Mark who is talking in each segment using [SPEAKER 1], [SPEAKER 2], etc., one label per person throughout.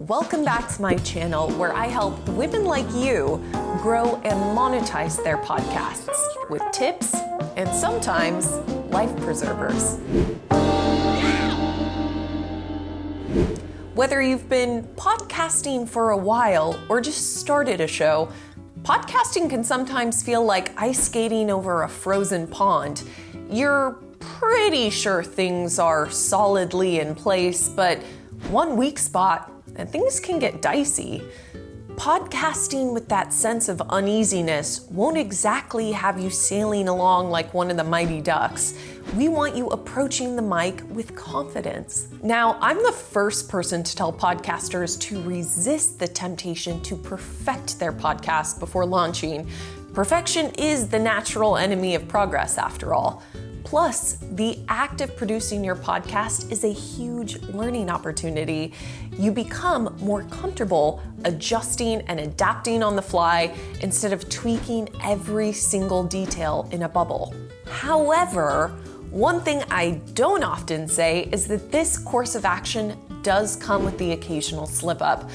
[SPEAKER 1] Welcome back to my channel where I help women like you grow and monetize their podcasts with tips and sometimes life preservers. Whether you've been podcasting for a while or just started a show, podcasting can sometimes feel like ice skating over a frozen pond. You're pretty sure things are solidly in place, but one weak spot and things can get dicey. Podcasting with that sense of uneasiness won't exactly have you sailing along like one of the mighty ducks. We want you approaching the mic with confidence. Now, I'm the first person to tell podcasters to resist the temptation to perfect their podcast before launching. Perfection is the natural enemy of progress, after all. Plus, the act of producing your podcast is a huge learning opportunity. You become more comfortable adjusting and adapting on the fly instead of tweaking every single detail in a bubble. However, one thing I don't often say is that this course of action does come with the occasional slip up.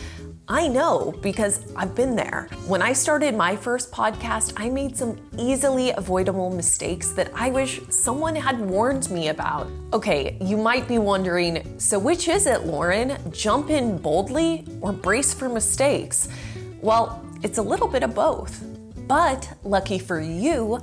[SPEAKER 1] I know because I've been there. When I started my first podcast, I made some easily avoidable mistakes that I wish someone had warned me about. Okay, you might be wondering, so which is it, Lauren? Jump in boldly or brace for mistakes? Well, it's a little bit of both. But lucky for you,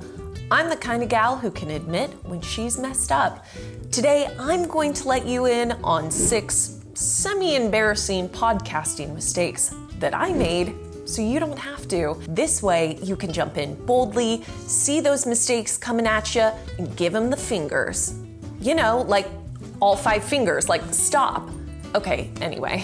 [SPEAKER 1] I'm the kind of gal who can admit when she's messed up. Today, I'm going to let you in on 6 semi-embarrassing podcasting mistakes that I made so you don't have to. This way, you can jump in boldly, see those mistakes coming at you, and give them the fingers. You know, like all 5 fingers, like stop. Okay, anyway.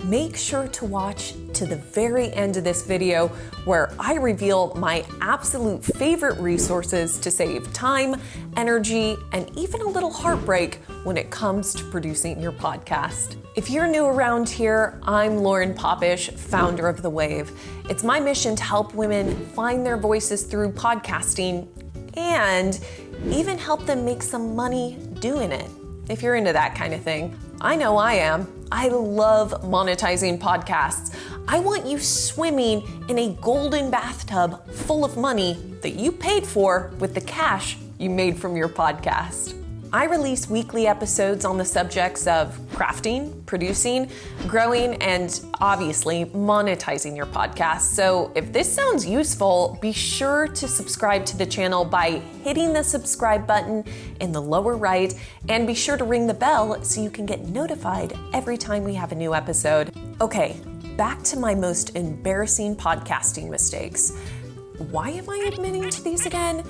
[SPEAKER 1] Make sure to watch to the very end of this video where I reveal my absolute favorite resources to save time, energy, and even a little heartbreak when it comes to producing your podcast. If you're new around here, I'm Lauren Popish, founder of The Wave. It's my mission to help women find their voices through podcasting and even help them make some money doing it, if you're into that kind of thing. I know I am. I love monetizing podcasts. I want you swimming in a golden bathtub full of money that you paid for with the cash you made from your podcast. I release weekly episodes on the subjects of crafting, producing, growing, and obviously monetizing your podcast. So if this sounds useful, be sure to subscribe to the channel by hitting the subscribe button in the lower right, and be sure to ring the bell so you can get notified every time we have a new episode. Okay, back to my most embarrassing podcasting mistakes. Why am I admitting to these again?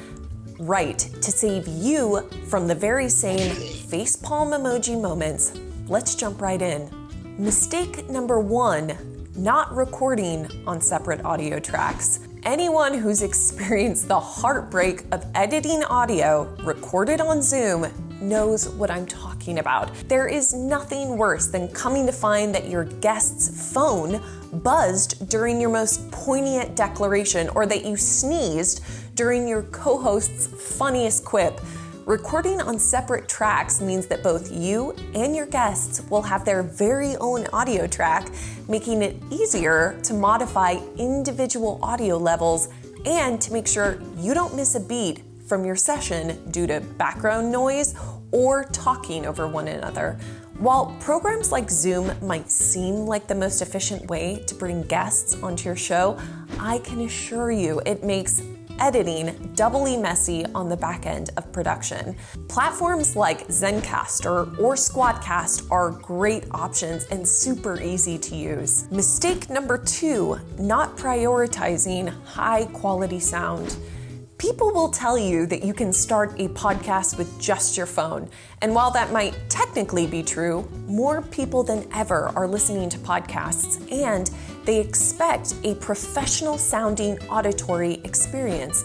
[SPEAKER 1] Right, to save you from the very same facepalm emoji moments, let's jump right in. Mistake number 1, not recording on separate audio tracks. Anyone who's experienced the heartbreak of editing audio recorded on Zoom knows what I'm talking about. There is nothing worse than coming to find that your guest's phone buzzed during your most poignant declaration, or that you sneezed during your co-host's funniest quip. Recording on separate tracks means that both you and your guests will have their very own audio track, making it easier to modify individual audio levels and to make sure you don't miss a beat from your session due to background noise or talking over one another. While programs like Zoom might seem like the most efficient way to bring guests onto your show, I can assure you it makes editing doubly messy on the back end of production. Platforms like Zencaster or Squadcast are great options and super easy to use. Mistake number 2, not prioritizing high quality sound. People will tell you that you can start a podcast with just your phone. And while that might technically be true, more people than ever are listening to podcasts, and they expect a professional sounding auditory experience.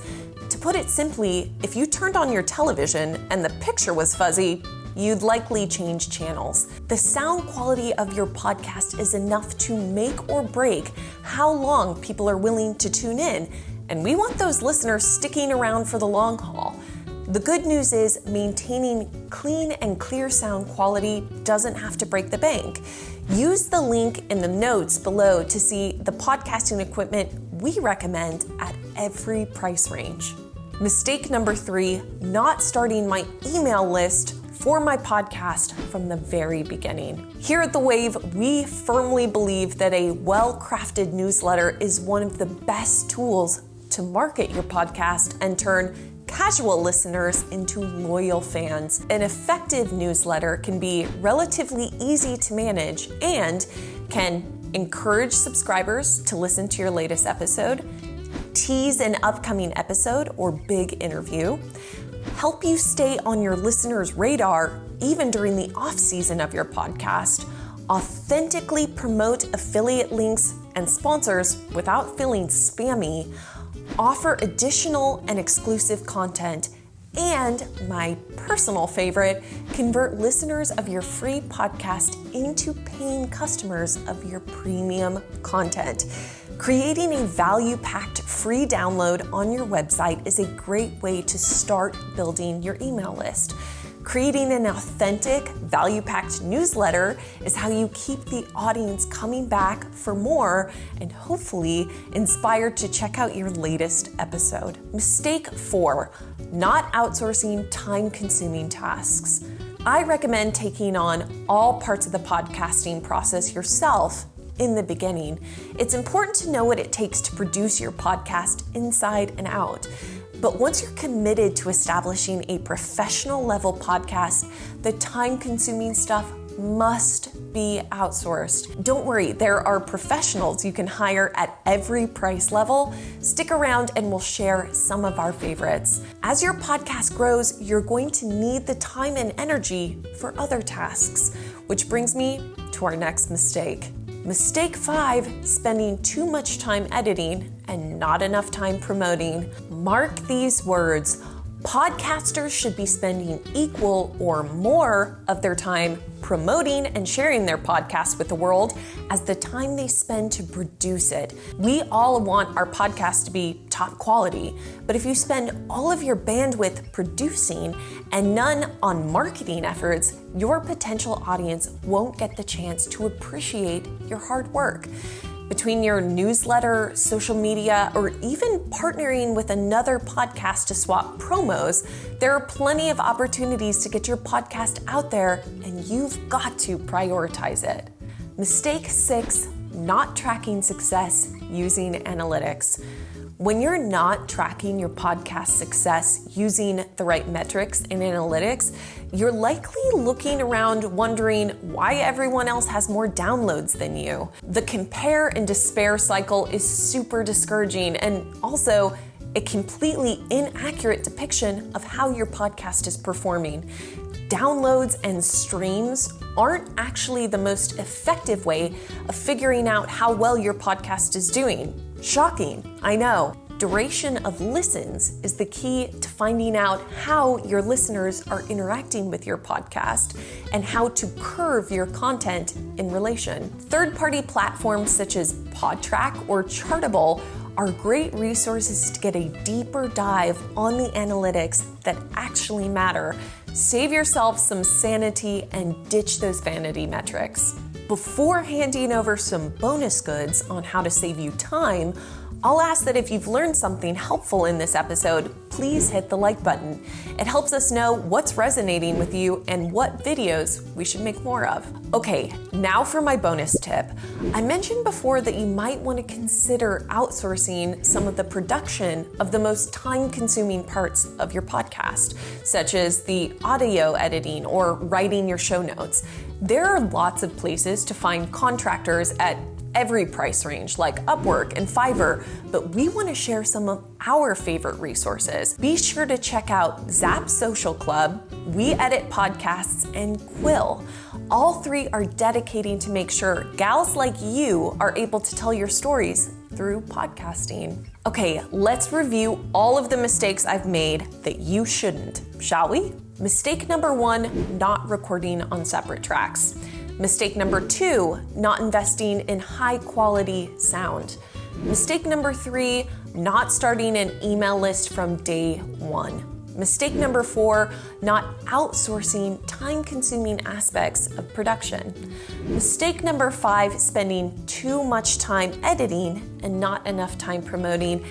[SPEAKER 1] To put it simply, if you turned on your television and the picture was fuzzy, you'd likely change channels. The sound quality of your podcast is enough to make or break how long people are willing to tune in. And we want those listeners sticking around for the long haul. The good news is maintaining clean and clear sound quality doesn't have to break the bank. Use the link in the notes below to see the podcasting equipment we recommend at every price range. Mistake number 3, not starting my email list for my podcast from the very beginning. Here at The Wave, we firmly believe that a well-crafted newsletter is one of the best tools to market your podcast and turn casual listeners into loyal fans. An effective newsletter can be relatively easy to manage and can encourage subscribers to listen to your latest episode, tease an upcoming episode or big interview, help you stay on your listeners' radar even during the off-season of your podcast, authentically promote affiliate links and sponsors without feeling spammy, offer additional and exclusive content, and my personal favorite, convert listeners of your free podcast into paying customers of your premium content. Creating a value-packed free download on your website is a great way to start building your email list. Creating an authentic, value-packed newsletter is how you keep the audience coming back for more and hopefully inspired to check out your latest episode. Mistake 4, not outsourcing time-consuming tasks. I recommend taking on all parts of the podcasting process yourself in the beginning. It's important to know what it takes to produce your podcast inside and out. But once you're committed to establishing a professional level podcast, the time-consuming stuff must be outsourced. Don't worry, there are professionals you can hire at every price level. Stick around and we'll share some of our favorites. As your podcast grows, you're going to need the time and energy for other tasks, which brings me to our next mistake. Mistake 5, spending too much time editing and not enough time promoting. Mark these words. Podcasters should be spending equal or more of their time promoting and sharing their podcast with the world as the time they spend to produce it. We all want our podcast to be top quality, but if you spend all of your bandwidth producing and none on marketing efforts, your potential audience won't get the chance to appreciate your hard work. Between your newsletter, social media, or even partnering with another podcast to swap promos, there are plenty of opportunities to get your podcast out there, and you've got to prioritize it. Mistake 6, not tracking success using analytics. When you're not tracking your podcast success using the right metrics and analytics, you're likely looking around wondering why everyone else has more downloads than you. The compare and despair cycle is super discouraging and also a completely inaccurate depiction of how your podcast is performing. Downloads and streams aren't actually the most effective way of figuring out how well your podcast is doing. Shocking, I know. Duration of listens is the key to finding out how your listeners are interacting with your podcast and how to curve your content in relation. Third-party platforms such as PodTrack or Chartable are great resources to get a deeper dive on the analytics that actually matter. Save yourself some sanity and ditch those vanity metrics. Before handing over some bonus goods on how to save you time, I'll ask that if you've learned something helpful in this episode, please hit the like button. It helps us know what's resonating with you and what videos we should make more of. Okay, now for my bonus tip. I mentioned before that you might want to consider outsourcing some of the production of the most time-consuming parts of your podcast, such as the audio editing or writing your show notes. There are lots of places to find contractors at every price range like Upwork and Fiverr, but we want to share some of our favorite resources. Be sure to check out Zap Social Club, We Edit Podcasts, and Quill. All three are dedicating to make sure gals like you are able to tell your stories through podcasting. Okay, let's review all of the mistakes I've made that you shouldn't, shall we? Mistake number 1, not recording on separate tracks. Mistake number 2, not investing in high quality sound. Mistake number 3, not starting an email list from day 1. Mistake number 4, not outsourcing time-consuming aspects of production. Mistake number 5, spending too much time editing and not enough time promoting.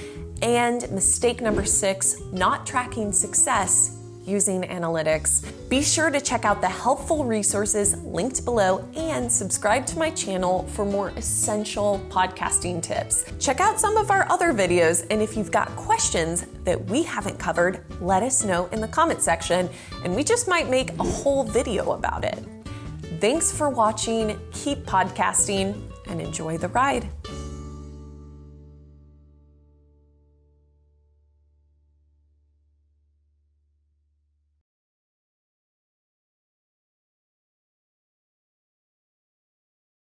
[SPEAKER 1] And mistake number 6, not tracking success using analytics. Be sure to check out the helpful resources linked below and subscribe to my channel for more essential podcasting tips. Check out some of our other videos, and if you've got questions that we haven't covered, let us know in the comment section, and we just might make a whole video about it. Thanks for watching, keep podcasting, and enjoy the ride.